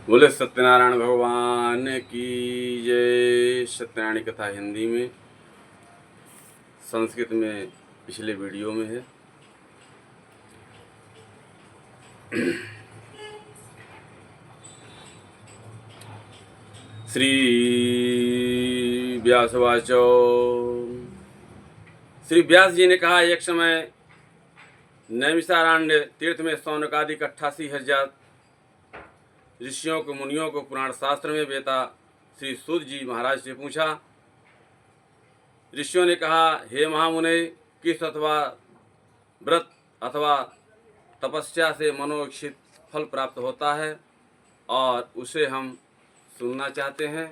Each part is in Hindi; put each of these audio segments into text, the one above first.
बोले सत्यनारायण भगवान की जय। सत्यनारायण की कथा हिंदी में, संस्कृत में पिछले वीडियो में है। श्री व्यासवाचो। श्री व्यास जी ने कहा, एक समय नैमिषारण्य तीर्थ में सौनकादि 88,000 ऋषियों को, मुनियों को पुराण शास्त्र में बेटा श्री सूत जी महाराज से पूछा। ऋषियों ने कहा, हे महामुने, किस अथवा व्रत अथवा तपस्या से मनोइच्छित फल प्राप्त होता है और उसे हम सुनना चाहते हैं।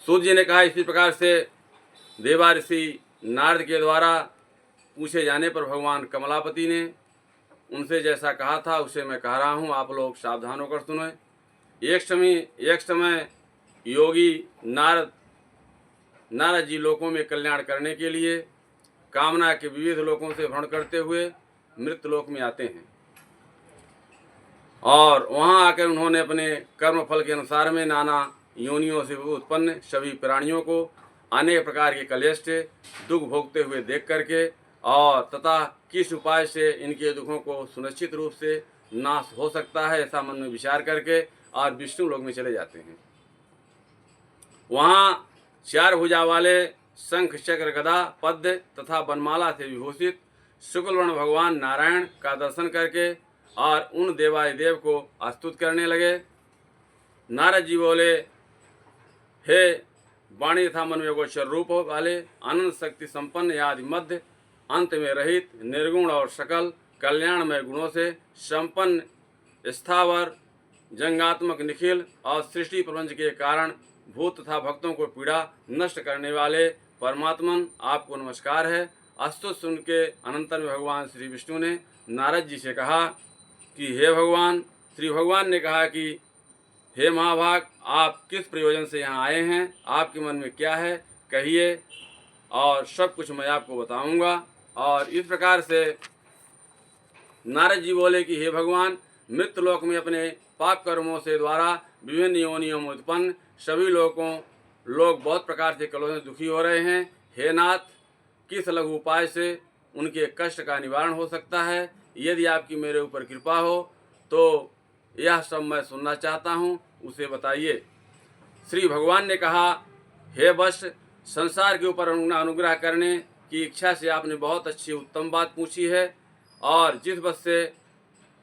सूत जी ने कहा, इसी प्रकार से देवा ऋषि नारद के द्वारा पूछे जाने पर भगवान कमलापति ने उनसे जैसा कहा था उसे मैं कह रहा हूँ, आप लोग सावधान होकर सुनो। एक समय योगी नारद जी लोकों में कल्याण करने के लिए कामना के विविध लोकों से भ्रमण करते हुए मृत लोक में आते हैं और वहां आकर उन्होंने अपने कर्म फल के अनुसार में नाना योनियों से उत्पन्न सभी प्राणियों को अनेक प्रकार के कलेश दुख भोगते हुए देख करके और तथा किस उपाय से इनके दुखों को सुनिश्चित रूप से नाश हो सकता है ऐसा मन में विचार करके और विष्णु लोक में चले जाते हैं। वहाँ 4 भुजा वाले शंख चक्र गदा पद्म तथा वनमाला से विभूषित शुक्लवर्ण भगवान नारायण का दर्शन करके और उन देवादिदेव को स्तुत करने लगे। नारद जी बोले, हे वाणी तथा मन में गोचर रूप वाले अनंत शक्ति संपन्न आदि मध्य अंत में रहित निर्गुण और सकल कल्याणमय गुणों से संपन्न स्थावर जंगात्मक निखिल और सृष्टि प्रपंच के कारण भूत तथा भक्तों को पीड़ा नष्ट करने वाले परमात्मन, आपको नमस्कार है। स्तुति सुन के अनंतर में भगवान श्री विष्णु ने नारद जी से कहा कि हे भगवान, श्री भगवान ने कहा कि हे महाभाग, आप किस प्रयोजन से यहाँ आए हैं, आपके मन में क्या है कहिए और सब कुछ मैं आपको बताऊंगा। और इस प्रकार से नारद जी बोले कि हे भगवान, मृत्यु लोक में अपने पाप कर्मों से द्वारा विभिन्न योनियों में उत्पन्न सभी लोग बहुत प्रकार से कलों से दुखी हो रहे हैं। हे नाथ, किस लघु उपाय से उनके कष्ट का निवारण हो सकता है? यदि आपकी मेरे ऊपर कृपा हो तो यह सब मैं सुनना चाहता हूँ, उसे बताइए। श्री भगवान ने कहा, हे वत्स, संसार के ऊपर अनुग्रह करने की इच्छा से आपने बहुत अच्छी उत्तम बात पूछी है और जिस वश से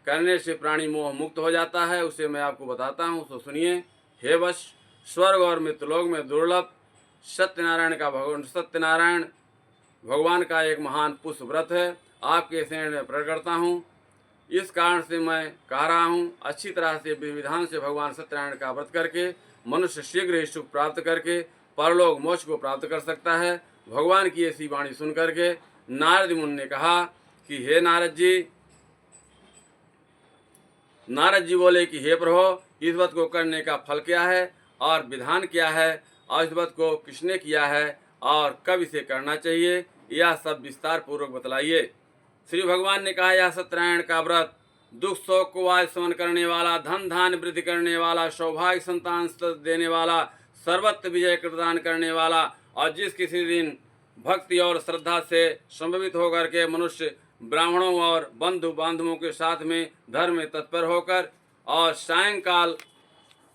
करने से प्राणी मोह मुक्त हो जाता है उसे मैं आपको बताता हूँ, तो सुनिए। हे वत्स, स्वर्ग और मृत्युलोक में दुर्लभ सत्यनारायण भगवान का एक महान पुष्प व्रत है, आपके शरण में प्रकट करता हूँ। इस कारण से मैं कह रहा हूँ, अच्छी तरह से विधान से भगवान सत्यनारायण का व्रत करके मनुष्य शीघ्र ही सुख प्राप्त करके परलोक मोक्ष को प्राप्त कर सकता है। भगवान की ऐसी वाणी सुन करके नारद मुनि ने कहा कि हे नारद जी बोले कि हे प्रभु, इस व्रत को करने का फल क्या है और विधान क्या है और इस व्रत को किसने किया है और कब इसे करना चाहिए, यह सब विस्तार पूर्वक बतलाइए। श्री भगवान ने कहा, यह सत्यनारायण का व्रत दुख शोक को वायुस्मन करने वाला, धन धान वृद्धि करने वाला, सौभाग्य संतान देने वाला, सर्वत्र विजय प्रदान करने वाला और जिस किसी दिन भक्ति और श्रद्धा से संभवित होकर के मनुष्य ब्राह्मणों और बंधु बांधवों के साथ में धर्म में तत्पर होकर और सायंकाल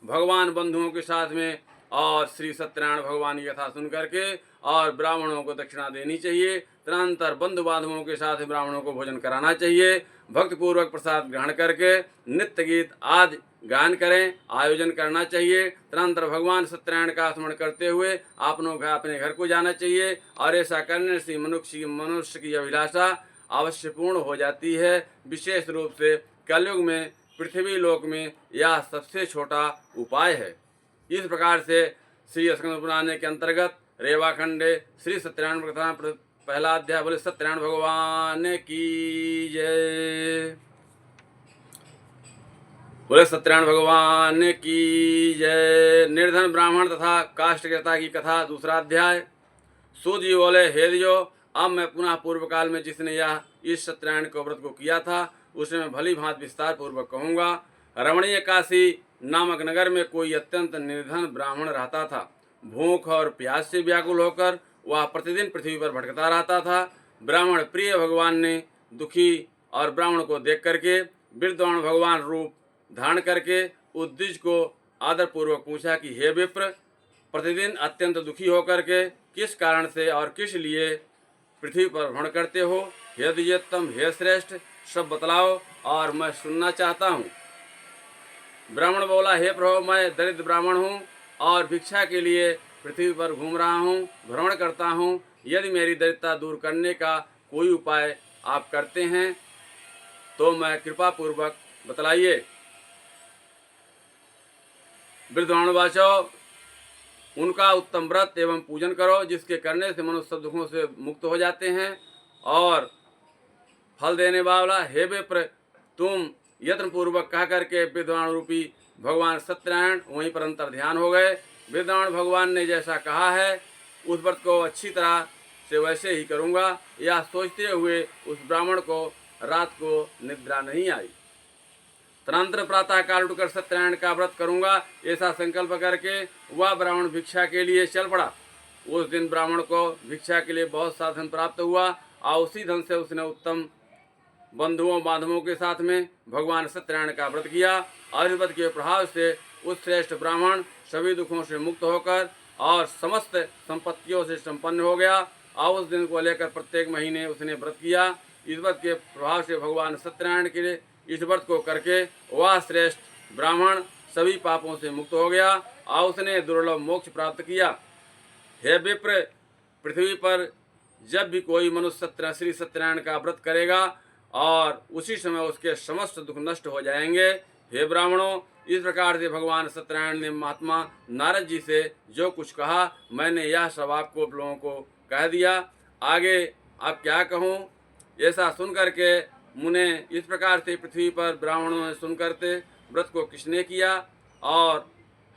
भगवान बंधुओं के साथ में और श्री सत्यनारायण भगवान की कथा सुन करके और ब्राह्मणों को दक्षिणा देनी चाहिए, तदनंतर बंधु बांधवों के साथ ब्राह्मणों को भोजन कराना चाहिए, भक्तिपूर्वक प्रसाद ग्रहण करके नित्य गीत आदि गान करें, आयोजन करना चाहिए, तदनंतर भगवान सत्यनारायण का स्मरण करते हुए अपने घर को जाना चाहिए और ऐसा करने से मनुष्य की अभिलाषा अवश्य पूर्ण हो जाती है। विशेष रूप से कलयुग में पृथ्वी लोक में यह सबसे छोटा उपाय है। इस प्रकार से श्री स्कंद पुराण के अंतर्गत रेवाखंडे श्री सत्यनारायण कथा पहला अध्याय। बोले सत्यनारायण भगवान की जय। बोले सत्यनारायण भगवान की जय। निर्धन ब्राह्मण तथा काष्ठकर्ता की कथा दूसरा अध्याय। सूत जी बोले, हे दियो, अब मैं पुनः पूर्व काल में जिसने यह इस सत्यनारायण के व्रत को किया था उसे मैं भली भांति विस्तार पूर्वक कहूँगा। रमणीय काशी नामक नगर में कोई अत्यंत निर्धन ब्राह्मण रहता था। भूख और प्यास से व्याकुल होकर वह प्रतिदिन पृथ्वी पर भटकता रहता था। ब्राह्मण प्रिय भगवान ने दुखी और ब्राह्मण को देख करके विद्वान भगवान रूप धारण करके उस द्विज को आदरपूर्वक पूछा कि हे विप्र, प्रतिदिन अत्यंत दुखी होकर के किस कारण से और किस लिए पृथ्वी पर भ्रमण करते हो? हे द्विजोत्तम, हे श्रेष्ठ, सब बतलाओ और मैं सुनना चाहता हूँ। ब्राह्मण बोला, हे प्रभु, मैं दरिद्र ब्राह्मण हूँ और भिक्षा के लिए पृथ्वी पर घूम रहा हूँ, भ्रमण करता हूँ। यदि मेरी दरिद्रता दूर करने का कोई उपाय आप करते हैं तो मैं कृपा पूर्वक बतलाइए। विद्वानवाचो, उनका उत्तम व्रत एवं पूजन करो, जिसके करने से मनुष्य सब दुखों से मुक्त हो जाते हैं और फल देने वाला। हे विप्र, तुम यत्न पूर्वक कह करके विद्वान रूपी भगवान सत्यनारायण वहीं पर अंतर ध्यान हो गए। विद्वान भगवान ने जैसा कहा है उस व्रत को अच्छी तरह से वैसे ही करूँगा, यह सोचते हुए उस ब्राह्मण को रात को निद्रा नहीं आई। तदनंतर प्रातः काल उठकर सत्यनारायण का व्रत करूँगा, ऐसा संकल्प करके वह ब्राह्मण भिक्षा के लिए चल पड़ा। उस दिन ब्राह्मण को भिक्षा के लिए बहुत सा धन प्राप्त हुआ और उसी धन से उसने उत्तम बंधुओं बांधवों के साथ में भगवान सत्यनारायण का व्रत किया और इस व्रत के प्रभाव से उस श्रेष्ठ ब्राह्मण सभी दुखों से मुक्त होकर और समस्त संपत्तियों से संपन्न हो गया। और उस दिन को लेकर प्रत्येक महीने उसने व्रत किया। इस व्रत के प्रभाव से भगवान सत्यनारायण के इस व्रत को करके वह श्रेष्ठ ब्राह्मण सभी पापों से मुक्त हो गया और उसने दुर्लभ मोक्ष प्राप्त किया। हे विप्र, पृथ्वी पर जब भी कोई मनुष्य श्री सत्यनारायण का व्रत करेगा और उसी समय उसके समस्त दुख नष्ट हो जाएंगे। हे ब्राह्मणों, इस प्रकार से भगवान सत्यनारायण ने महात्मा नारद जी से जो कुछ कहा, मैंने यह सब आपको लोगों को कह दिया। आगे अब क्या कहूँ? ऐसा सुन करके मुने इस प्रकार से पृथ्वी पर ब्राह्मणों ने सुन करते व्रत को किसने किया और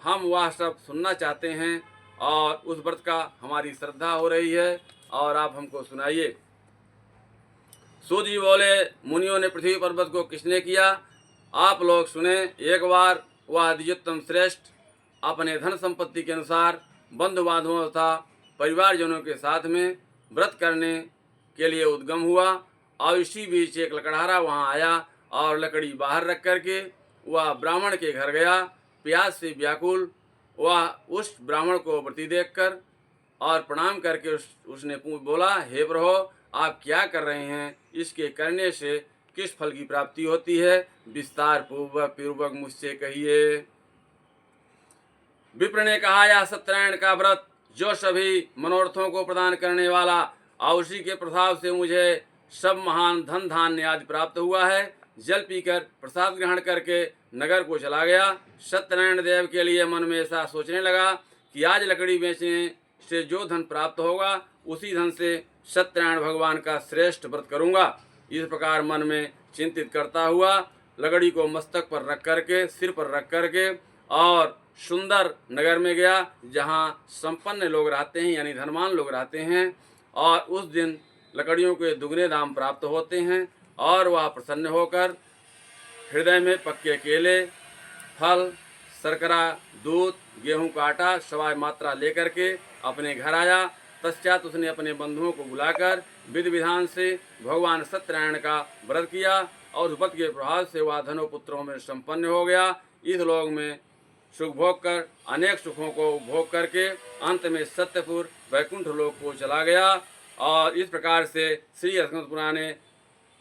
हम वह सब सुनना चाहते हैं और उस व्रत का हमारी श्रद्धा हो रही है और आप हमको सुनाइए। सूत जी बोले, मुनियों ने पृथ्वी पर व्रत को किसने किया? आप लोग सुने। एक बार वह द्विजोत्तम श्रेष्ठ अपने धन संपत्ति के अनुसार बंधु बांधवों तथा परिवारजनों के साथ में व्रत करने के लिए उद्गम हुआ और इसी बीच एक लकड़हारा वहाँ आया और लकड़ी बाहर रख करके वह ब्राह्मण के घर गया। प्यास से व्याकुल वह उस ब्राह्मण को व्रती देखकर और प्रणाम करके उसने बोला, हे प्रभु, आप क्या कर रहे हैं? इसके करने से किस फल की प्राप्ति होती है? विस्तार पूर्वक मुझसे कहिए। विप्र ने कहा, यह सत्यनारायण का व्रत जो सभी मनोरथों को प्रदान करने वाला और उसी के प्रभाव से मुझे सब महान धन धान्य आदि प्राप्त हुआ है। जल पीकर प्रसाद ग्रहण करके नगर को चला गया। सत्यनारायण देव के लिए मन में ऐसा सोचने लगा कि आज लकड़ी बेचने से जो धन प्राप्त होगा उसी धन से सत्यनारायण भगवान का श्रेष्ठ व्रत करूंगा। इस प्रकार मन में चिंतित करता हुआ लकड़ी को मस्तक पर रख करके, सिर पर रख करके और सुंदर नगर में गया जहाँ संपन्न लोग रहते हैं, यानी धनवान लोग रहते हैं। और उस दिन लकड़ियों के दुगने दाम प्राप्त होते हैं और वह प्रसन्न होकर हृदय में पक्के केले, फल, शर्करा, दूध, गेहूं का आटा सवाई मात्रा लेकर के अपने घर आया। तत्पश्चात उसने अपने बंधुओं को बुलाकर विधि विधान से भगवान सत्यनारायण का व्रत किया और व्रत के प्रभाव से वह धनों पुत्रों में संपन्न हो गया। इस लोक में सुख भोग कर अनेक सुखों को भोग करके अंत में सत्यपुर वैकुंठ लोक को चला गया। और इस प्रकार से श्री हरिवंश पुराणे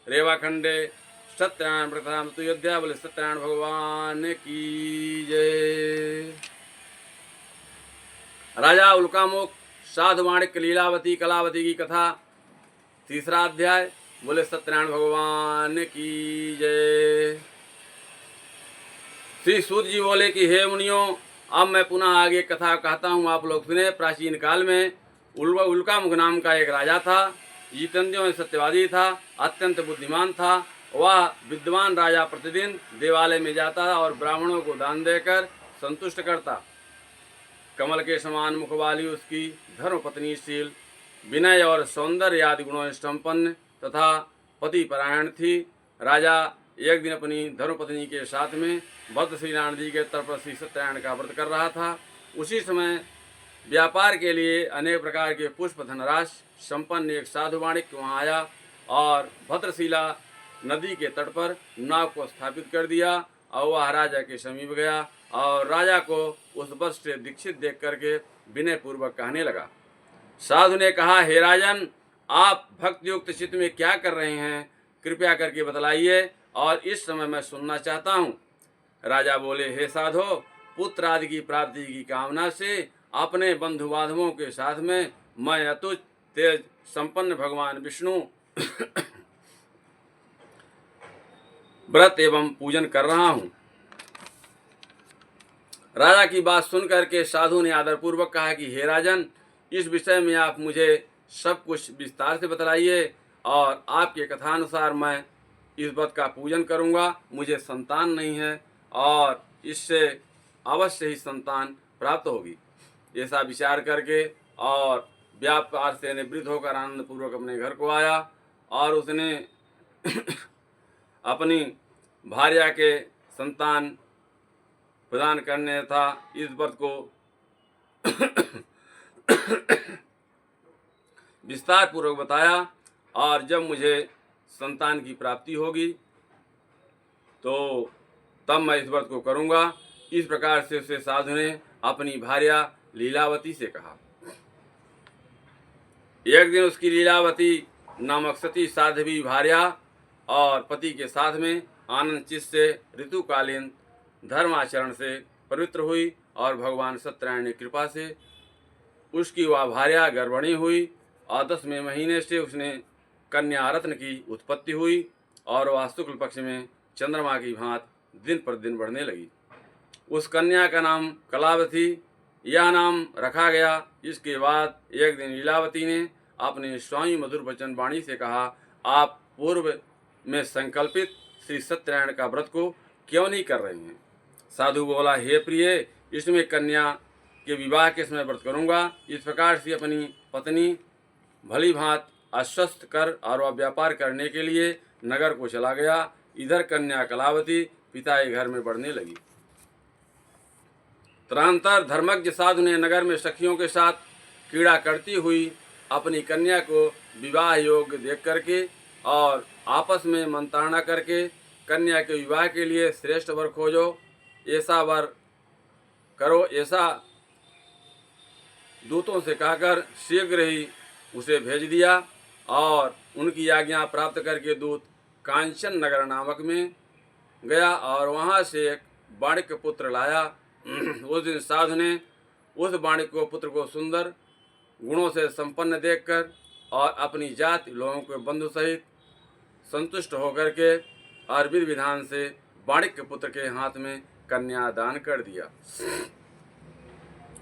रेवाखंडे सत्यनारायण व्रताम अयोध्या बोले सत्यनारायण भगवान की जय। राजा उल्कामुख साधु माणिक्य लीलावती कलावती की कथा, तीसरा अध्याय। बोले सत्यनारायण भगवान की जय। श्री सूत जी बोले कि हे मुनियों, अब मैं पुनः आगे कथा कहता हूँ, आप लोग सुने। प्राचीन काल में उल्कामुख नाम का एक राजा था। जितेंद्रियों में सत्यवादी था, अत्यंत बुद्धिमान था। वह विद्वान राजा प्रतिदिन देवालय में जाता और ब्राह्मणों को दान देकर संतुष्ट करता। कमल के समान मुख वाली उसकी धर्मपत्नीशील, विनय और सौंदर्य आदि गुणों से संपन्न तथा पति परायण थी। राजा एक दिन अपनी धर्मपत्नी के साथ में भद्रश्री नदी के तट पर श्री सत्यनारायण का व्रत कर रहा था। उसी समय व्यापार के लिए अनेक प्रकार के पुष्प धनराशि संपन्न एक साधु वाणिक वहाँ आया और भद्रशिला नदी के तट पर नाव को स्थापित कर दिया और वह राजा के समीप गया और राजा को उस वस्त से दीक्षित देख करके विनय पूर्वक कहने लगा। साधु ने कहा, हे राजन, आप भक्तियुक्त चित्त में क्या कर रहे हैं, कृपया करके बतलाइए और इस समय मैं सुनना चाहता हूँ। राजा बोले, हे साधो, पुत्र आदि की प्राप्ति की कामना से अपने बंधु बांधवों के साथ में मैं अतुच तेज संपन्न भगवान विष्णु व्रत एवं पूजन कर रहा हूँ। राजा की बात सुनकर के साधु ने आदरपूर्वक कहा कि हे राजन, इस विषय में आप मुझे सब कुछ विस्तार से बतलाइए और आपके कथानुसार मैं इस व्रत का पूजन करूँगा। मुझे संतान नहीं है और इससे अवश्य ही संतान प्राप्त होगी। ऐसा विचार करके और व्यापार से निवृत्त होकर आनंद पूर्वक अपने घर को आया और उसने अपनी भार्या के संतान प्रदान करने था इस व्रत को विस्तार पूर्वक बताया। और जब मुझे संतान की प्राप्ति होगी तो तब मैं इस व्रत को करूँगा। इस प्रकार से उसे साधु ने अपनी भार्या लीलावती से कहा। एक दिन उसकी लीलावती नामक सती साध्वी भार्या और पति के साथ में आनंद चित्त से ऋतुकालीन धर्माचरण से पवित्र हुई और भगवान सत्यनारायण की कृपा से उसकी वह भार्या गर्भिणी हुई और 10वें महीने से उसने कन्या रत्न की उत्पत्ति हुई और वह शुक्ल पक्ष में चंद्रमा की भांति दिन पर दिन बढ़ने लगी। उस कन्या का नाम कलावती यह नाम रखा गया। इसके बाद एक दिन लीलावती ने अपने स्वामी मधुर वचन वाणी से कहा, आप पूर्व में संकल्पित श्री सत्यनारायण का व्रत को क्यों नहीं कर रही हैं? साधु बोला, हे प्रिय, इसमें कन्या के विवाह के समय व्रत करूँगा। इस प्रकार से अपनी पत्नी भली भांत आश्वस्त कर और वह व्यापार करने के लिए नगर को चला गया। इधर कन्या कलावती पिता के घर में बढ़ने लगी। तदनंतर धर्मज्ञ साधु ने नगर में सखियों के साथ क्रीड़ा करती हुई अपनी कन्या को विवाह योग्य देख करके और आपस में मंत्रणा करके कन्या के विवाह के लिए श्रेष्ठ वर खोजो, ऐसा वर करो, ऐसा दूतों से कहकर शीघ्र ही उसे भेज दिया और उनकी आज्ञा प्राप्त करके दूत कांचन नगर नामक में गया और वहाँ से एक वाणिक पुत्र लाया। उस दिन साधु ने उस वाणिक को पुत्र को सुंदर गुणों से संपन्न देखकर और अपनी जाति लोगों के बंधु सहित संतुष्ट होकर के और विधि विधान से वाणिक के पुत्र के हाथ में कन्या दान कर दिया।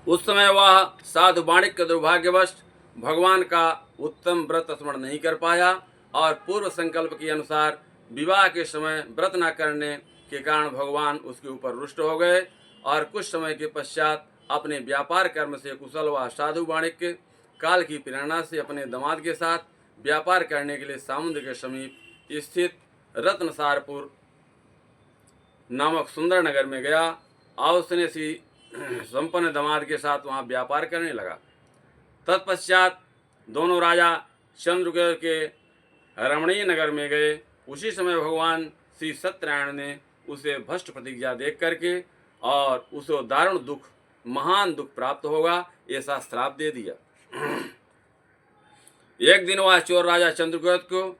उस समय वह साधु वाणिक के दुर्भाग्यवश भगवान का उत्तम व्रत स्मरण नहीं कर पाया और पूर्व संकल्प के अनुसार विवाह के समय व्रत न करने के कारण भगवान उसके ऊपर रुष्ट हो गए और कुछ समय के पश्चात अपने व्यापार कर्म से कुशल वह साधु वाणिक काल की प्रेरणा से अपने दामाद के साथ व्यापार करने के लिए समुद्र के समीप स्थित रत्नसारपुर नामक सुंदर नगर में गया और उसने श्री संपन्न दामाद के साथ वहाँ व्यापार करने लगा। तत्पश्चात दोनों राजा चंद्रगुप्त के रमणीय नगर में गए। उसी समय भगवान श्री सत्यनारायण ने उसे भ्रष्ट प्रतिज्ञा देख करके और उसे दारुण दुख, महान दुख प्राप्त होगा, ऐसा श्राप दे दिया। एक दिन वह चोर राजा चंद्रगुप्त को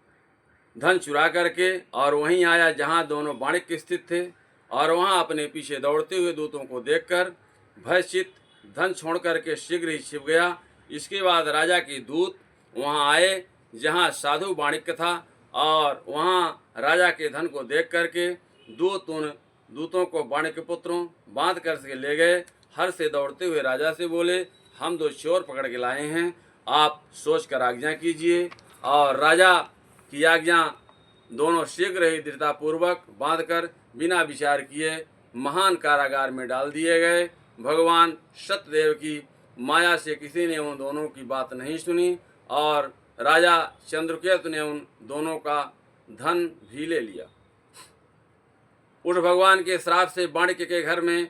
धन चुरा करके और वहीं आया जहाँ दोनों वाणिक स्थित थे और वहाँ अपने पीछे दौड़ते हुए दूतों को देखकर भयचित धन छोड़ करके शीघ्र ही छिप गया। इसके बाद राजा के दूत वहाँ आए जहाँ साधु वाणिक था और वहाँ राजा के धन को देख करके दूत उन दूतों को वाणिक पुत्रों बांध कर के ले गए। हर से दौड़ते हुए राजा से बोले, हम 2 चोर पकड़ के लाए हैं, आप सोच कर आज्ञा कीजिए। और राजा की आज्ञा दोनों शीघ्र ही दृढ़तापूर्वक बांधकर बिना विचार किए महान कारागार में डाल दिए गए। भगवान सत्यदेव की माया से किसी ने उन दोनों की बात नहीं सुनी और राजा चंद्रकेतु ने उन दोनों का धन भी ले लिया। उस भगवान के श्राप से वाणिक्य के घर में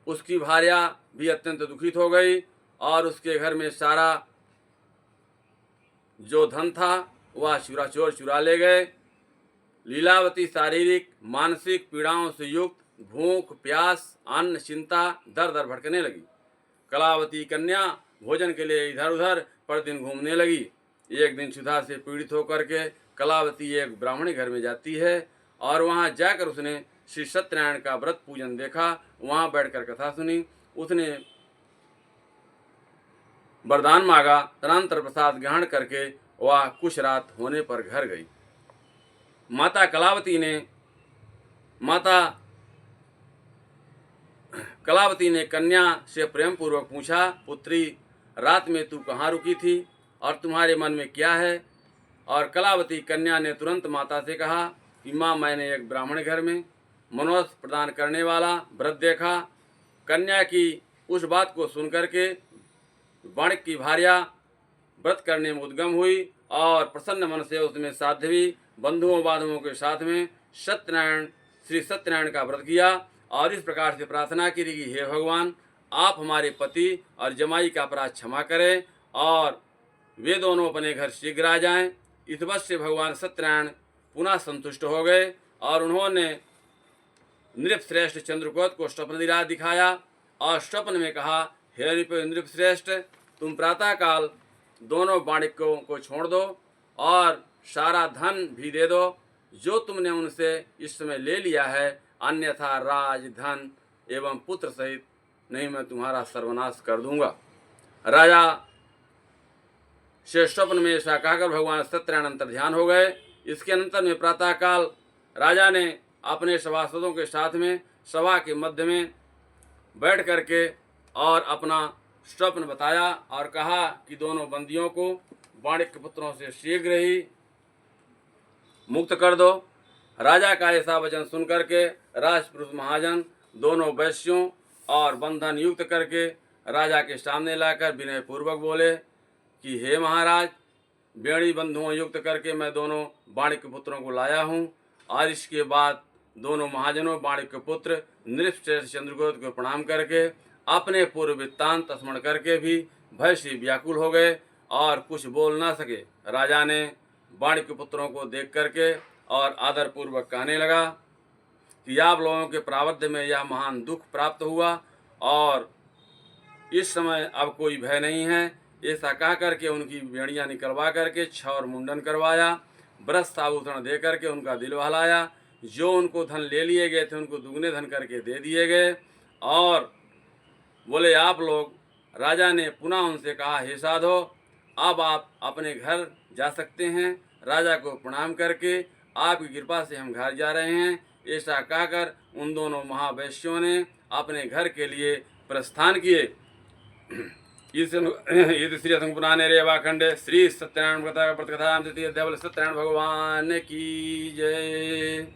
उसकी भार्या भी अत्यंत दुखित हो गई और उसके घर में सारा जो धन था वह चोर चुरा ले गए। लीलावती शारीरिक मानसिक पीड़ाओं से युक्त भूख प्यास अन्न चिंता दर दर भटकने लगी। कलावती कन्या भोजन के लिए इधर उधर प्रतिदिन घूमने लगी। एक दिन क्षुधा से पीड़ित होकर के कलावती एक ब्राह्मणी घर में जाती है और वहां जाकर उसने श्री सत्यनारायण का व्रत पूजन देखा। वहां बैठकर कथा सुनी। उसने वरदान मांगा। तदनंतर प्रसाद ग्रहण करके वह कुछ रात होने पर घर गई। माता कलावती ने कन्या से प्रेम पूर्वक पूछा, पुत्री रात में तू कहाँ रुकी थी और तुम्हारे मन में क्या है? और कलावती कन्या ने तुरंत माता से कहा कि माँ, मैंने एक ब्राह्मण घर में मनोरथ प्रदान करने वाला व्रत देखा। कन्या की उस बात को सुनकर के वाणिक की भार्या व्रत करने में उद्गम हुई और प्रसन्न मन से उसने साध्वी बंधुओं बांधवों के साथ में श्री सत्यनारायण का व्रत किया और इस प्रकार से प्रार्थना की कि हे भगवान, आप हमारे पति और जमाई का अपराध क्षमा करें और वे दोनों अपने घर शीघ्र आ जाएं। इस वजह से भगवान सत्यनारायण पुनः संतुष्ट हो गए और उन्होंने नृपश्रेष्ठ चंद्रकोत को स्वप्न दिखाया और स्वप्न में कहा, हे नृपश्रेष्ठ, तुम प्रातःकाल दोनों वाणिकों को छोड़ दो और सारा धन भी दे दो जो तुमने उनसे इस समय ले लिया है, अन्यथा राज धन एवं पुत्र सहित नहीं मैं तुम्हारा सर्वनाश कर दूंगा। राजा से स्वप्न में ऐसा कहकर भगवान सत्यनारायण अंतर ध्यान हो गए। इसके अनंतर में प्रातःकाल राजा ने अपने सभासदों के साथ में सभा के मध्य में बैठ करके और अपना स्वप्न बताया और कहा कि दोनों बंदियों को वाणिक पुत्रों से शीघ्र ही मुक्त कर दो। राजा का ऐसा वचन सुन करके राजपुरुष महाजन दोनों वैश्यों और बंधन युक्त करके राजा के सामने लाकर विनय पूर्वक बोले कि हे महाराज, बेड़ी बंधुओं युक्त करके मैं दोनों वाणिक पुत्रों को लाया हूँ। और इसके बाद दोनों महाजनों वाणिक पुत्र नृपश्रेष्ठ चंद्रगुप्त को प्रणाम करके अपने पूर्व वृत्तांत स्मरण करके भी भय से व्याकुल हो गए और कुछ बोल ना सके। राजा ने वाणिक पुत्रों को देख करके और आदर पूर्वक कहने लगा कि आप लोगों के प्रारब्ध में यह महान दुख प्राप्त हुआ और इस समय अब कोई भय नहीं है। ऐसा कह करके उनकी बेड़ियाँ निकलवा करके छौर मुंडन करवाया, वस्त्र आभूषण दे करके उनका दिल बहलाया। जो उनको धन ले लिए गए थे उनको दुगने धन करके दे दिए गए और बोले आप लोग। राजा ने पुनः उनसे कहा, हे साधो, अब आप अपने घर जा सकते हैं। राजा को प्रणाम करके आपकी कृपा से हम घर जा रहे हैं। ऐसा कहकर उन दोनों महावैश्यों ने अपने घर के लिए प्रस्थान किए। इस श्री पुराणे रेवाखंडे श्री सत्यनारायण व्रतकथा तृतीय अध्याय। सत्यनारायण भगवान की जय।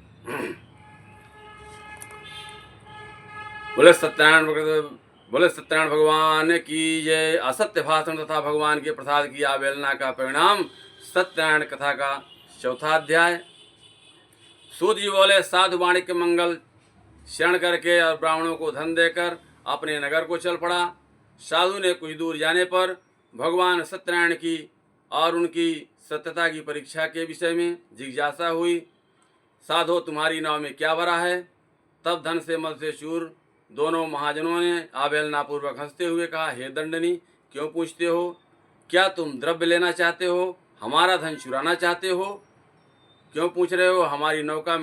बोले सत्यनारायण भगवान की जय। असत्य भाषण तथा भगवान के प्रसाद की अवहेलना का परिणाम। सत्यनारायण कथा का चौथा अध्याय। सूत जी बोले, साधु वाणिक मंगल शरण करके और ब्राह्मणों को धन देकर अपने नगर को चल पड़ा। साधु ने कुछ दूर जाने पर भगवान सत्यनारायण की और उनकी सत्यता की परीक्षा के विषय में जिज्ञासा हुई। साधो, तुम्हारी नाव में क्या भरा है? तब धन से मद से चूर दोनों महाजनों ने अवहेलना पूर्वक हंसते हुए कहा, हे दंडनी, क्यों पूछते हो? क्या तुम द्रव्य लेना चाहते हो? हमारा धन चुराना चाहते हो? क्यों पूछ रहे हो? हमारी नौका में